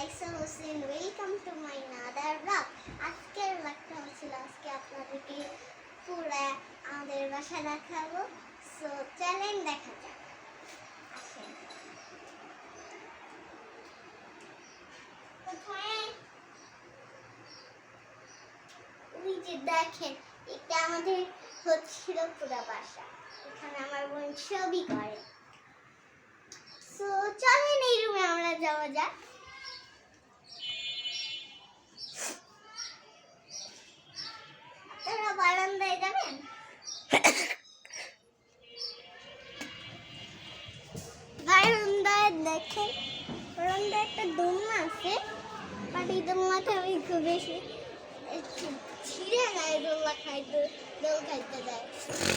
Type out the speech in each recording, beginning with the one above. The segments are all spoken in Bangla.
Faisal Hossain, welcome to my another blog. আজকের ব্লগটা হচ্ছিল আজকে আপনাদেরকে পুরো আমাদের বাসা দেখাবো। সো চলেন দেখা যাক। আসেন। ওই যে দেখেন, এটা আমাদের হচ্ছিল পুরো বাসা। এখানে আমার বোন ছবি করে। সো চলেন এই রুমে আমরা যাওয়া যাক। আপনারা বারান্দায় যাবেন? বারান্দায় দেখেন, বারান্দায় একটা দোলনা আছে, বাট এই দোলনাটা আমি খুব বেশি ছিঁড়ে নেয়। দোল খাইতে যায়,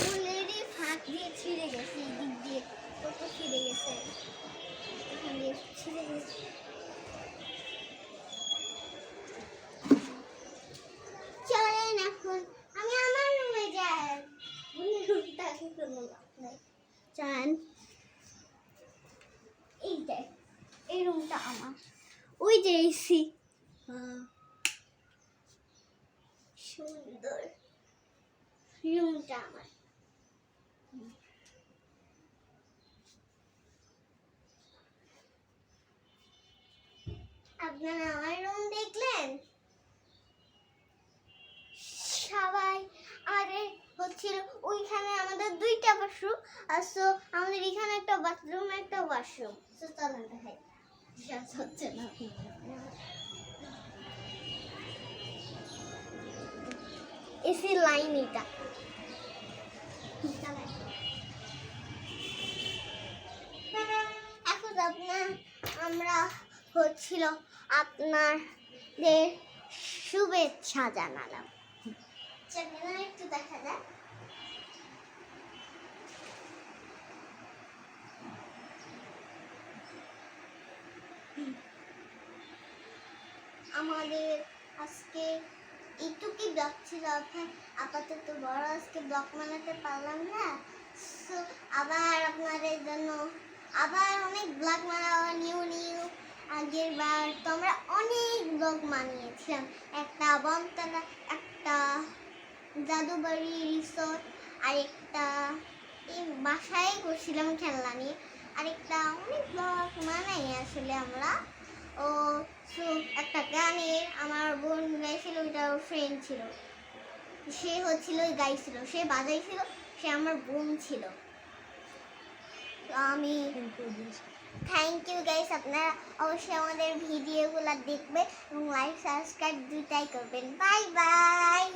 ফুলেরই ফাঁক দিয়ে ছিঁড়ে গেছে, এই দিক দিয়ে কত ছিঁড়ে গেছে, এখান দিয়ে ছিঁড়ে গেছে। চলেন এখন আমি আমার রুমে যাই। রুমটাকে কোনো লাভ নাই। চলেন, এইটাই এই রুমটা আমার। ওই যে এসি, সুন্দর রুমটা আমার। আপনারা আমার রুম দেখলেন? সবাই আরে হচ্ছিল ওইখানে আমাদের দুইটা বাথরুম, আর সো আমাদের এখানে একটা বাথরুম একটা ওয়াশরুম। সো চলেন দেখাই। হচ্ছে না, এসি লাইন এটা। এখন আমরা হচ্ছিল আপনাদের শুভেচ্ছা জানালাম। একটু দেখা যায়। আমাদের আজকে এইটুকুই ব্লগ ছিল। আপাতত বড় আজকে ব্লগ বানাতে পারলাম না। সো আবার আপনাদের জন্য আবার অনেক ব্লগ বানাবো, নিউ আগের বার তো আমরা অনেক ব্লগ বানিয়েছিলাম। একটা বনতলা, একটা জাদুবাড়ি রিসোর্ট, আরেকটা এই বাসায় করছিলাম খেলনা নিয়ে, আরেকটা অনেক ব্লগ বানাই আসলে আমরা। ও সো একটা গানের আমার বোন গাইছিল, ওইটা ওর ফ্রেন্ড ছিল, সে হচ্ছিল গাইছিল, সে বাজাইছিল, সে আমার বোন ছিল। আমি থ্যাংক ইউ গাইস। আপনারা অবশ্যই আমাদের ভিডিওগুলো দেখবেন এবং লাইক সাবস্ক্রাইব দুইটাই করবেন। Bye bye.